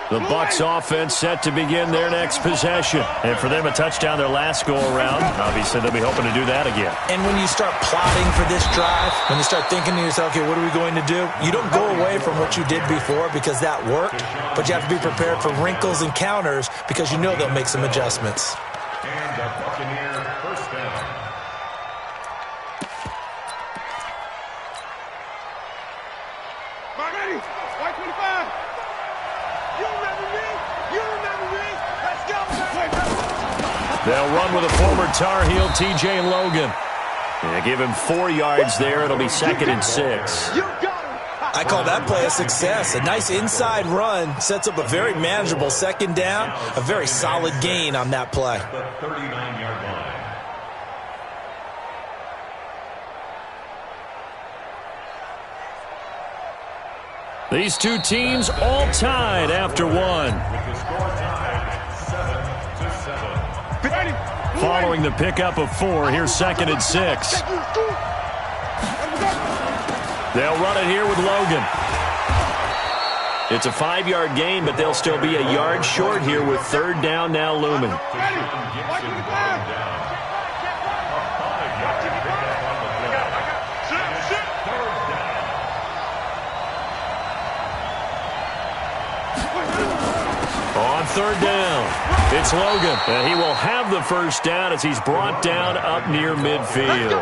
The Bucs offense set to begin their next possession. And for them, a touchdown their last go-around. Obviously, they'll be hoping to do that again. And when you start plotting for this drive, when you start thinking to yourself, okay, what are we going to do? You don't go away from what you did before because that worked, but you have to be prepared for wrinkles and counters because you know they'll make some adjustments. And the Buccaneer first down. Ready? White 25. You remember me? You remember me? Let's go, baby. They'll run with a former Tar Heel, T.J. Logan. They give him 4 yards there. It'll be 2nd and 6. You got him. I call that play a success. A nice inside run sets up a very manageable 2nd down. A very solid gain on that play. The 39-yard line. These two teams all tied after one. With the score tied 7-7. Ready? Following the pickup of 4, here's 2nd and 6. They'll run it here with Logan. It's a 5-yard gain, but they'll still be a yard short here with 3rd down now looming. On 3rd down, it's Logan, and he will have the first down as he's brought down up near midfield.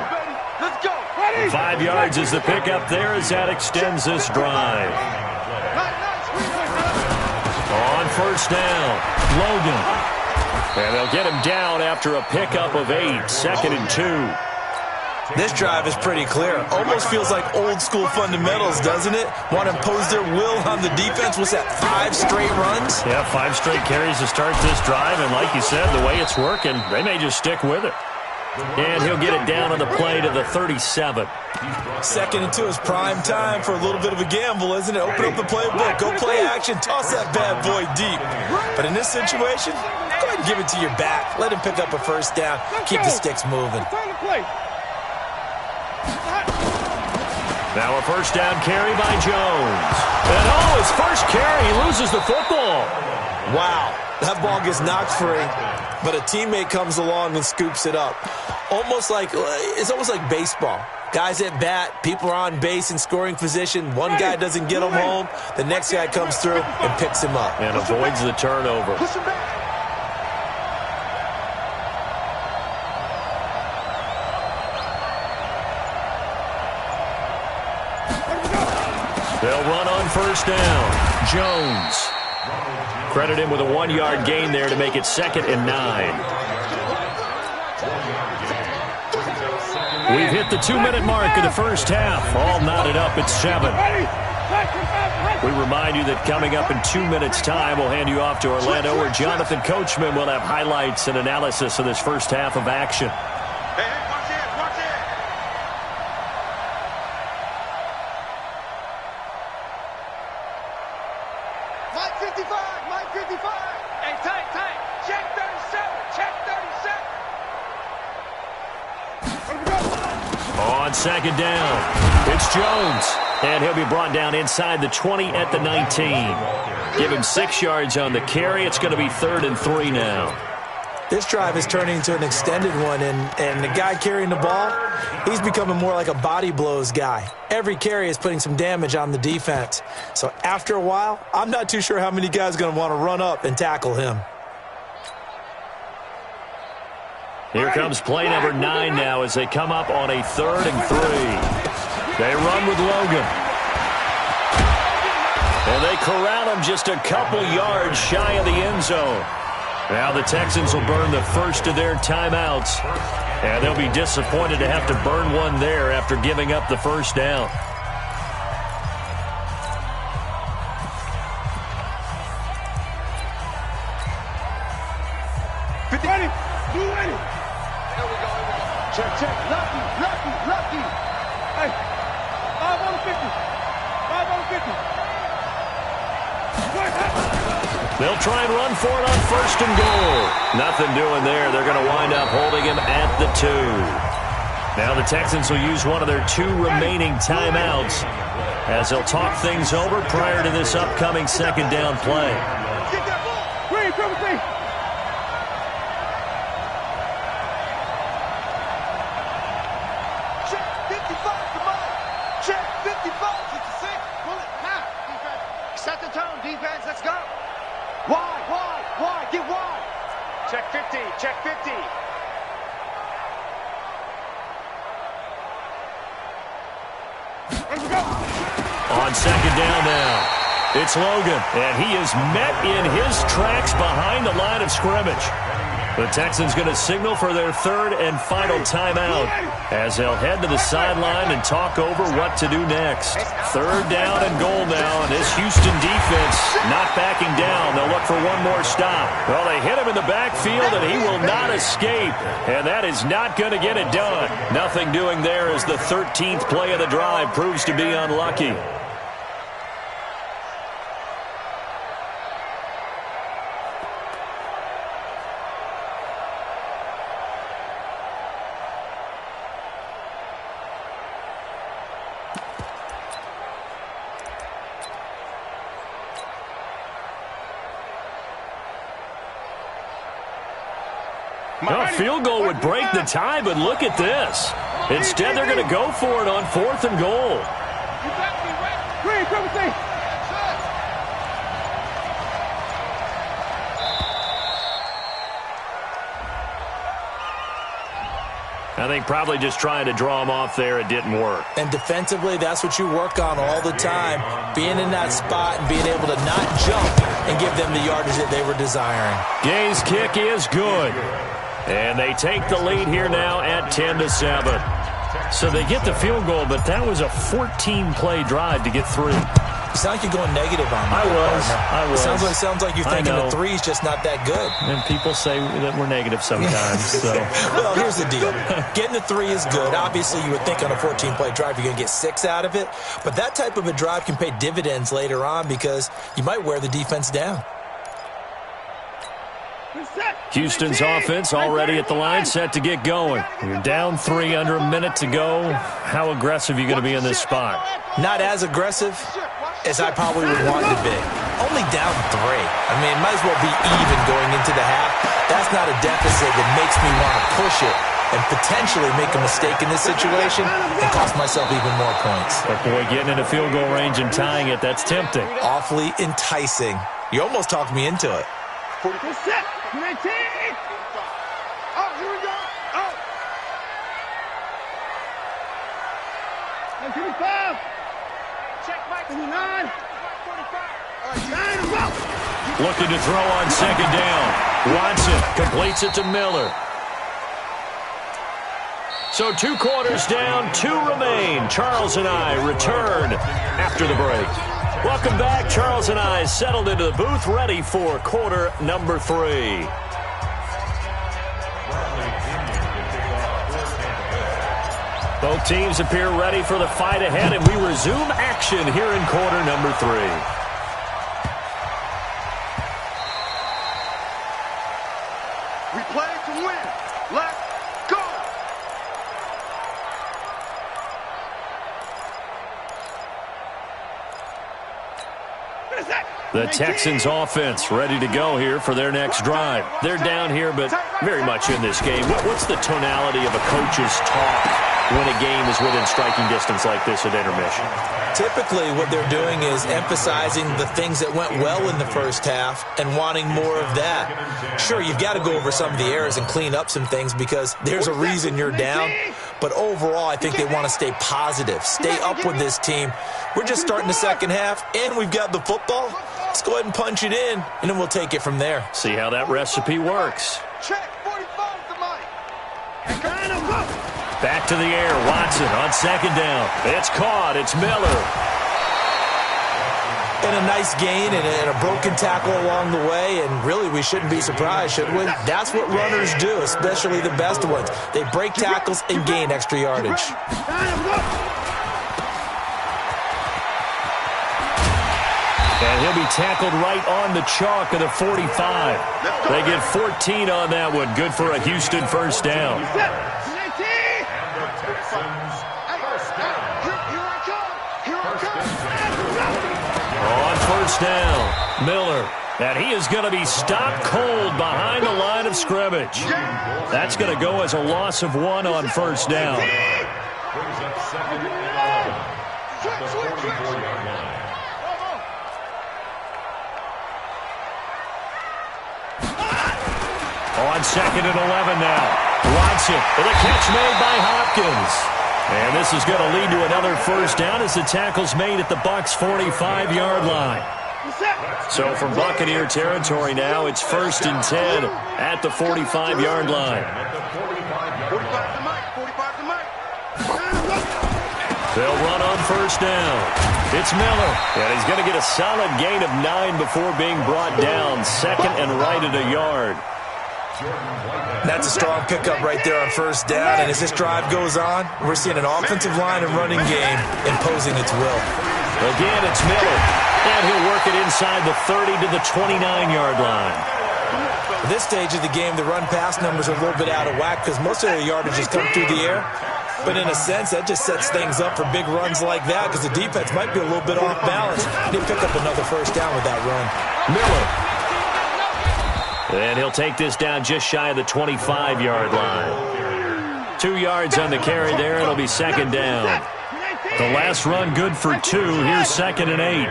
Let's go. Ready? 5 yards is the pickup there as that extends this drive. On 1st down, Logan. And they'll get him down after a pickup of 8, 2nd and 2. This drive is pretty clear. Almost feels like old school fundamentals, doesn't it? Want to impose their will on the defense. What's that, 5 straight runs? Yeah, 5 straight carries to start this drive. And like you said, the way it's working, they may just stick with it. And he'll get it down on the play to the 37. 2nd and 2 is prime time for a little bit of a gamble, isn't it? Open up the playbook, go play action, toss that bad boy deep. But in this situation, go ahead and give it to your back. Let him pick up a first down. Keep the sticks moving. Now a first down carry by Jones. And his first carry, he loses the football. Wow, that ball gets knocked free, but a teammate comes along and scoops it up. It's almost like baseball. Guys at bat, people are on base in scoring position. One guy doesn't get him home, the next guy comes through and picks him up. And avoids the turnover. Push him back. They'll run on first down. Jones. Credit him with a 1-yard gain there to make it 2nd and 9. We've hit the 2-minute mark of the first half. All knotted up at 7. We remind you that coming up in 2 minutes' time, we'll hand you off to Orlando, where Jonathan Coachman will have highlights and analysis of this first half of action. On 2nd down, it's Jones, and he'll be brought down inside the 20 at the 19. Give him 6 yards on the carry. It's going to be 3rd and 3 now. This drive is turning into an extended one, and the guy carrying the ball, he's becoming more like a body blows guy. Every carry is putting some damage on the defense. So after a while, I'm not too sure how many guys are going to want to run up and tackle him. Here comes play number 9 now as they come up on a 3rd and 3. They run with Logan. And they corral him just a couple yards shy of the end zone. Now the Texans will burn the first of their timeouts. And they'll be disappointed to have to burn one there after giving up the first down. Ready? Blue ready. There we go. Check. Lucky. Hey, 5 on 50. 5 on 50. They'll try and run for it on 1st and goal. Nothing doing there. They're going to wind up holding him at the 2. Now the Texans will use one of their 2 remaining timeouts as they'll talk things over prior to this upcoming 2nd down play. defense, let's go. Wide, get wide. Check 50, check 50. Let's go. On second down now, it's Logan, and he is met in his tracks behind the line of scrimmage. The Texans going to signal for their third and final timeout as they'll head to the sideline and talk over what to do next. Third down and goal now, and this Houston defense not backing down. They'll look for one more stop. Well, they hit him in the backfield, and he will not escape, and that is not going to get it done. Nothing doing there as the 13th play of the drive proves to be unlucky. A field goal would break the tie, but look at this. Instead, they're going to go for it on 4th and goal. I think probably just trying to draw him off there, it didn't work. And defensively, that's what you work on all the time. Being in that spot and being able to not jump and give them the yardage that they were desiring. Gay's kick is good. And they take the lead here now at 10-7. So they get the field goal, but that was a 14-play drive to get through. You sound like you're going negative on me. I was. Sounds like you're thinking the three's just not that good. And people say that we're negative sometimes. So. Well, here's the deal. Getting the 3 is good. Obviously, you would think on a 14-play drive you're going to get 6 out of it. But that type of a drive can pay dividends later on because you might wear the defense down. Houston's offense already at the line, set to get going. You're down 3, under a minute to go. How aggressive are you going to be in this spot? Not as aggressive as I probably would want to be. Only down 3. I mean, it might as well be even going into the half. That's not a deficit that makes me want to push it and potentially make a mistake in this situation and cost myself even more points. But boy, getting into field goal range and tying it, that's tempting. Awfully enticing. You almost talked me into it. 19. Oh, here we go. Oh. 25. Check Mike. 29. 45. All right, 9 Looking to throw on second down. Watson completes it to Miller. So 2 quarters down, 2 remain. Charles and I return after the break. Welcome back. Charles and I settled into the booth, ready for quarter number 3. Both teams appear ready for the fight ahead, and we resume action here in quarter number 3. We play to win. Let's go. The Texans offense ready to go here for their next drive. They're down here, but very much in this game. What's the tonality of a coach's talk when a game is within striking distance like this at intermission? Typically, what they're doing is emphasizing the things that went well in the first half and wanting more of that. Sure, you've got to go over some of the errors and clean up some things because there's a reason you're down. But overall, I think they want to stay positive, stay up with this team. We're just starting the second half, and we've got the football. Let's go ahead and punch it in, and then we'll take it from there. See how that recipe works. Check 45 to Mike. Back to the air. Watson on second down. It's caught. It's Miller. And a nice gain and a broken tackle along the way, and really we shouldn't be surprised, should we? That's what runners do, especially the best ones. They break tackles and gain extra yardage. And he'll be tackled right on the chalk of the 45. They get 14 on that one. Good for a Houston first down. On first down, Miller. And he is going to be stopped cold behind the line of scrimmage. That's going to go as a loss of 1 on first down. Brings up second and 11 at the 44-yard line. second and 11 now. Watson with a catch made by Hopkins. And this is going to lead to another first down as the tackle's made at the Bucs' 45-yard line. So from Buccaneer territory now, it's 1st and 10 at the 45-yard line. They'll run on first down. It's Miller, and he's going to get a solid gain of 9 before being brought down. 2nd and right at a yard. That's a strong pickup right there on first down, and as this drive goes on, we're seeing an offensive line and running game imposing its will. Again, it's Miller, and he'll work it inside the 30 to the 29-yard line. At this stage of the game, the run-pass numbers are a little bit out of whack because most of their yardage has come through the air. But in a sense, that just sets things up for big runs like that because the defense might be a little bit off balance. They pick up another first down with that run. Miller. And he'll take this down just shy of the 25-yard line. 2 yards on the carry there. It'll be 2nd down. The last run good for 2. Here's 2nd and 8.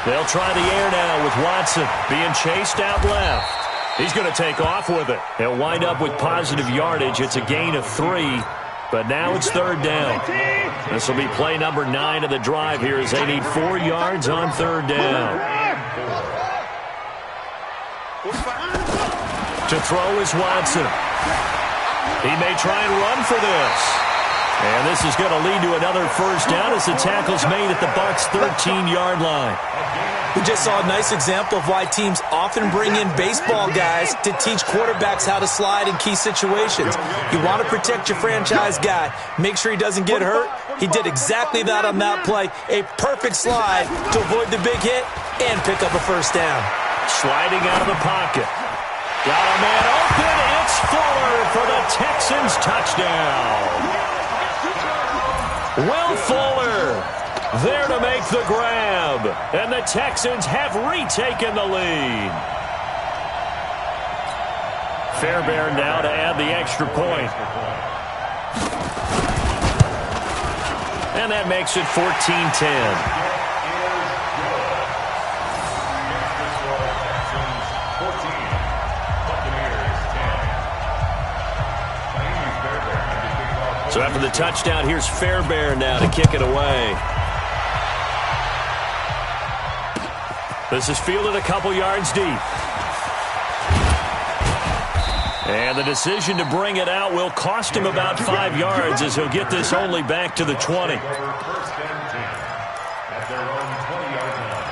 They'll try the air now with Watson being chased out left. He's going to take off with it. They'll wind up with positive yardage. It's a gain of 3, but now it's 3rd down. This will be play number 9 of the drive here as they need 4 yards on 3rd down. To throw is Watson. He may try and run for this. And this is going to lead to another first down as the tackle's made at the Bucs' 13-yard line. We just saw a nice example of why teams often bring in baseball guys to teach quarterbacks how to slide in key situations. You want to protect your franchise guy. Make sure he doesn't get hurt. He did exactly that on that play. A perfect slide to avoid the big hit and pick up a first down. Sliding out of the pocket. Got a man open. It's Fuller for the Texans touchdown. Will Fuller there to make the grab, and the Texans have retaken the lead. Fairbairn now to add the extra point. And that makes it 14-10. So after the touchdown, here's Fairbairn now to kick it away. This is fielded a couple yards deep. And the decision to bring it out will cost him about 5 yards as he'll get this only back to the 20. First and 10 at their own 20-yard line.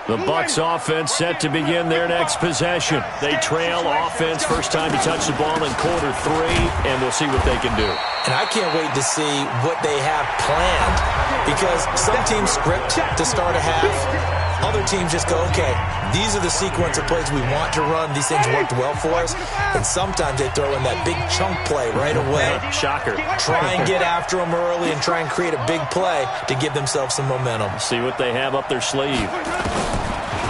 The Bucs offense set to begin their next possession. They trail offense first time to touch the ball in quarter 3, and we'll see what they can do. And I can't wait to see what they have planned because some teams script to start a half. Other teams just go, okay, these are the sequence of plays we want to run. These things worked well for us. And sometimes they throw in that big chunk play right away. Shocker. Try and get after them early and try and create a big play to give themselves some momentum. See what they have up their sleeve.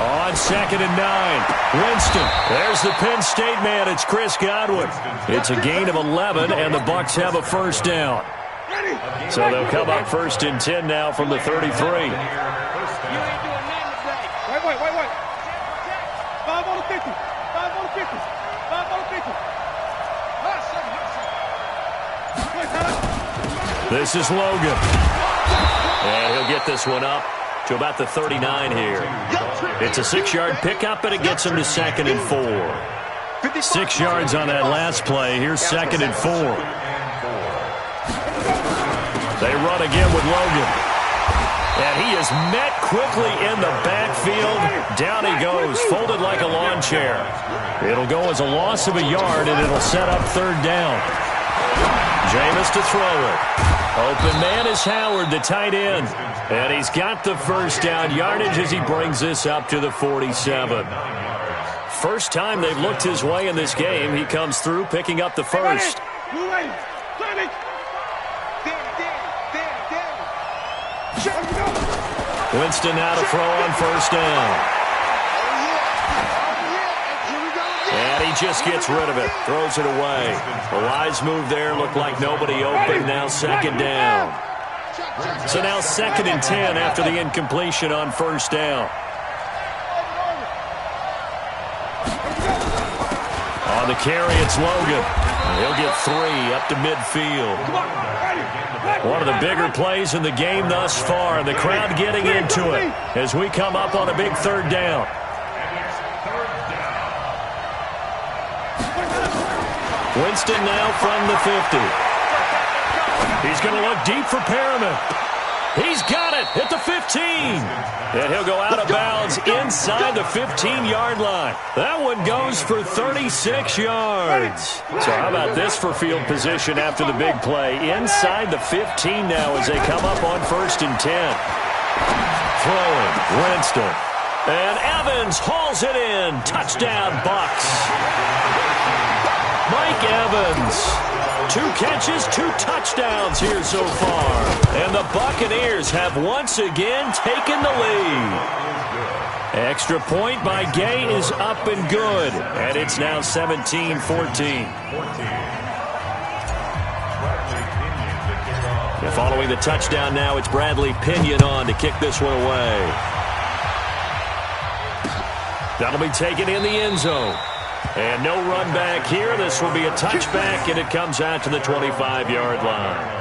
On 2nd and 9, Winston. There's the Penn State man. It's Chris Godwin. It's a gain of 11, and the Bucs have a first down. So they'll come up 1st and 10 now from the 33. Wait. 5 on the 50. 5 on the 50. 5 on the 50. This is Logan. And he'll get this one up to about the 39 here. It's a 6-yard pickup, and it gets him to 2nd and 4. 6 yards on that last play. Here's 2nd and 4. They run again with Logan. And he is met quickly in the backfield. Down he goes, folded like a lawn chair. It'll go as a loss of a yard, and it'll set up third down. Jameis to throw it. Open man is Howard, the tight end. And he's got the first down yardage as he brings this up to the 47. First time they've looked his way in this game. He comes through picking up the first. Winston now to throw on first down. And he just gets rid of it, throws it away. A wise move there, looked like nobody open, now second down. So now 2nd and 10 after the incompletion on first down. On the carry, it's Logan. He'll get 3 up to midfield. One of the bigger plays in the game thus far, and the crowd getting into it as we come up on a big third down. Winston now from the 50. He's going to look deep for Perriman. He's got it at the 15. And he'll go out of bounds inside the 15-yard line. That one goes for 36 yards. So how about this for field position after the big play? Inside the 15 now as they come up on 1st and 10. Throwing, Winston. And Evans hauls it in. Touchdown, Bucs. Mike Evans. 2 catches, 2 touchdowns here so far. And the Buccaneers have once again taken the lead. Extra point by Gay is up and good. And it's now 17-14. And following the touchdown now, it's Bradley Pinion on to kick this one away. That'll be taken in the end zone. And no run back here. This will be a touchback, and it comes out to the 25-yard line.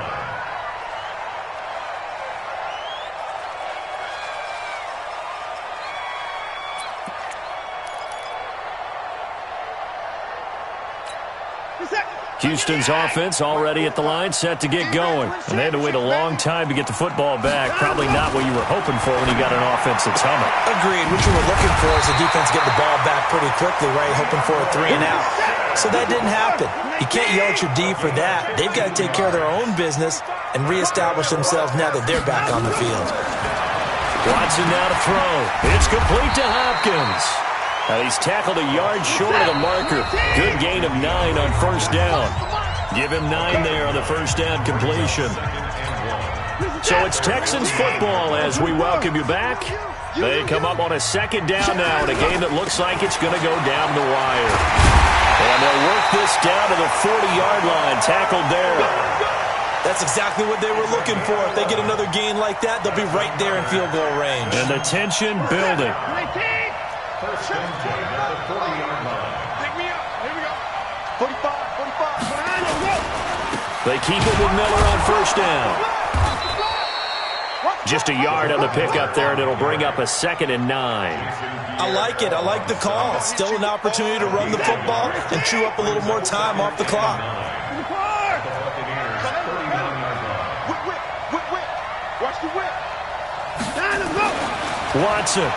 Houston's offense already at the line, set to get going. And they had to wait a long time to get the football back. Probably not what you were hoping for when you got an offense that's humming. Agreed. What you were looking for is the defense get the ball back pretty quickly, right? Hoping for a 3 and out. So that didn't happen. You can't yell at your D for that. They've got to take care of their own business and reestablish themselves now that they're back on the field. Watson now to throw. It's complete to Hopkins. Now he's tackled a yard short of the marker. Good gain of 9 on first down. Give him 9 there on the first down completion. So it's Texans football as we welcome you back. They come up on a second down now in a game that looks like it's going to go down the wire. And they'll work this down to the 40-yard line. Tackled there. That's exactly what they were looking for. If they get another gain like that, they'll be right there in field goal range. And the tension building. First and 10 at the 40-yard line. Pick me up. Here we go. 45, 45. They keep it with Miller on first down. Just a yard on the pickup there, and it'll bring up a 2nd and 9. I like it. I like the call. Still an opportunity to run the football and chew up a little more time off the clock. Whip. Watch the whip. Watson.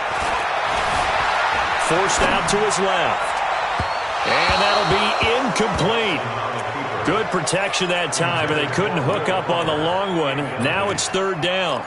Forced out to his left. And that'll be incomplete. Good protection that time, and they couldn't hook up on the long one. Now it's third down.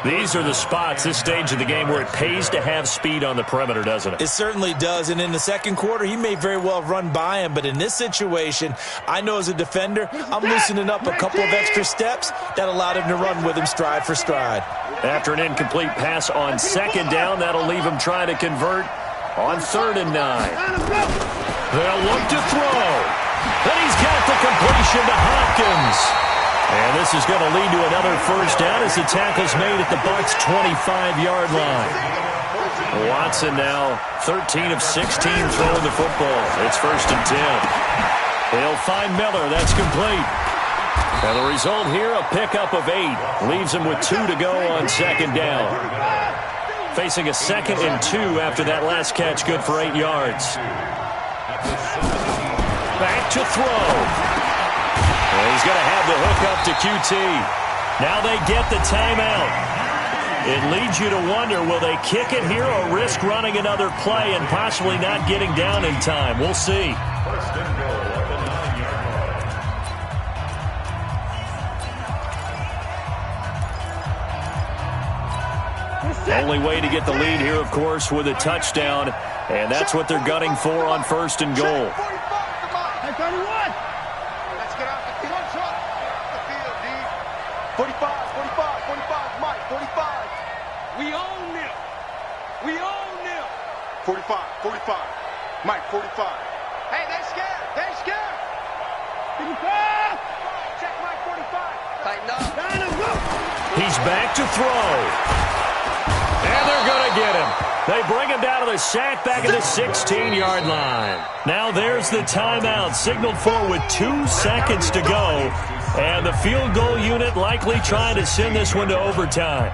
These are the spots, this stage of the game, where it pays to have speed on the perimeter, doesn't it? It certainly does, and in the second quarter, he may very well run by him, but in this situation, I know as a defender, I'm loosening up a couple of extra steps that allowed him to run with him stride for stride. After an incomplete pass on second down, that'll leave him trying to convert on 3rd and 9. They'll look to throw. And he's got the completion to Hopkins. And this is going to lead to another first down as the tackle's made at the Bucs' 25-yard line. Watson now 13 of 16 throwing the football. It's 1st and 10. They'll find Miller. That's complete. And the result here, a pickup of 8. Leaves him with 2 to go on second down. Facing a 2nd and 2 after that last catch, good for 8 yards. Back to throw. And he's going to have the hook up to QT. Now they get the timeout. It leads you to wonder, will they kick it here or risk running another play and possibly not getting down in time? We'll see. First and goal at the 9-yard line. Only way to get the lead here, of course, with a touchdown, and that's what they're gunning for on first and goal. 31. Let's get out the field. One shot. The field, D. 45, 45, Mike, 45. We own them. We own them. 45, Mike, 45. Hey, they scared. They scared. 55. Check Mike, 45. Tighten up. He's back to throw. And they're going to get him. They bring him down to the sack back at the 16-yard line. Now there's the timeout signaled for with 2 seconds to go. And the field goal unit likely trying to send this one to overtime.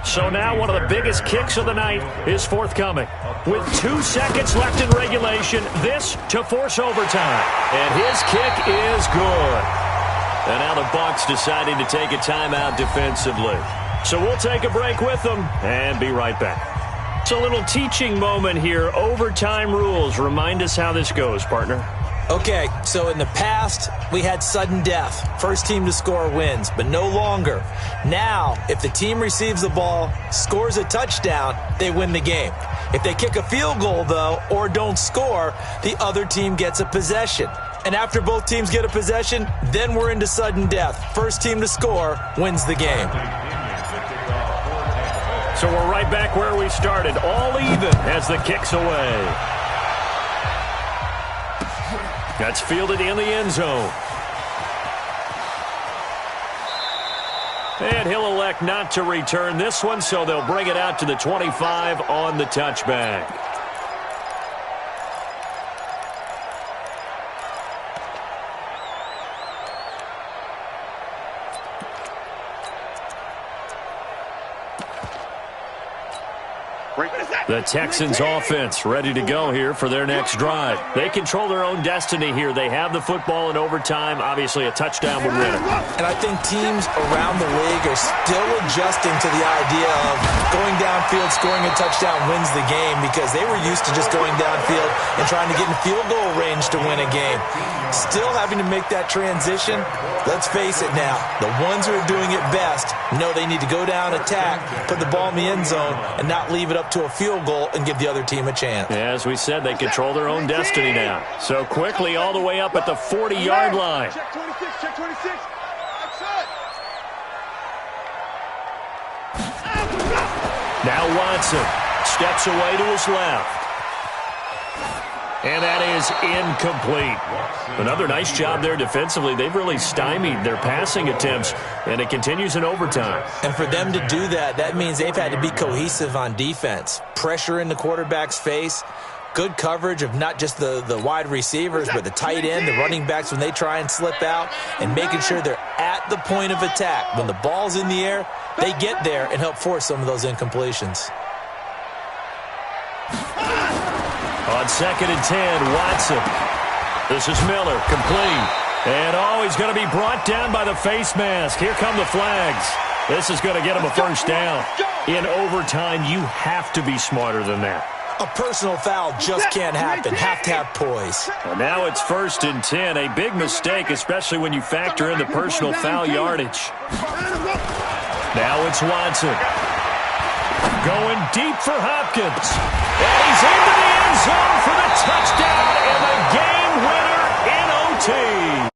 So now one of the biggest kicks of the night is forthcoming. With 2 seconds left in regulation, this to force overtime. And his kick is good. And now the Bucs deciding to take a timeout defensively. So we'll take a break with them and be right back. It's a little teaching moment here. Overtime rules. Remind us how this goes, partner. Okay, so in the past, we had sudden death. First team to score wins, but no longer. Now, if the team receives the ball, scores a touchdown, they win the game. If they kick a field goal, though, or don't score, the other team gets a possession. And after both teams get a possession, then we're into sudden death. First team to score wins the game. So we're right back where we started, all even as the kick's away. That's fielded in the end zone. And he'll elect not to return this one, so they'll bring it out to the 25 on the touchback. The Texans offense ready to go here for their next drive. They control their own destiny here. They have the football in overtime. Obviously, a touchdown would win it. And I think teams around the league are still adjusting to the idea of going downfield, scoring a touchdown wins the game, because they were used to just going downfield and trying to get in field goal range to win a game. Still having to make that transition. Let's face it now, the ones who are doing it best know they need to go down, attack, put the ball in the end zone, and not leave it up to a field goal and give the other team a chance. As we said, they control their own destiny now. So quickly all the way up at the 40-yard line. Check 26, check 26. Outside. Now Watson steps away to his left. And that is incomplete. Another nice job there defensively. They've really stymied their passing attempts, and it continues in overtime. And for them to do that, that means they've had to be cohesive on defense. Pressure in the quarterback's face, good coverage of not just the wide receivers, but the tight end, the running backs when they try and slip out, and making sure they're at the point of attack. When the ball's in the air, they get there and help force some of those incompletions. On 2nd and 10, Watson. This is Miller, complete. And, he's going to be brought down by the face mask. Here come the flags. This is going to get him a first down. In overtime, you have to be smarter than that. A personal foul just can't happen. Have to have poise. And now it's 1st and 10. A big mistake, especially when you factor in the personal foul yardage. Now it's Watson. Going deep for Hopkins. And he's into the end zone for the touchdown and the game winner in OT.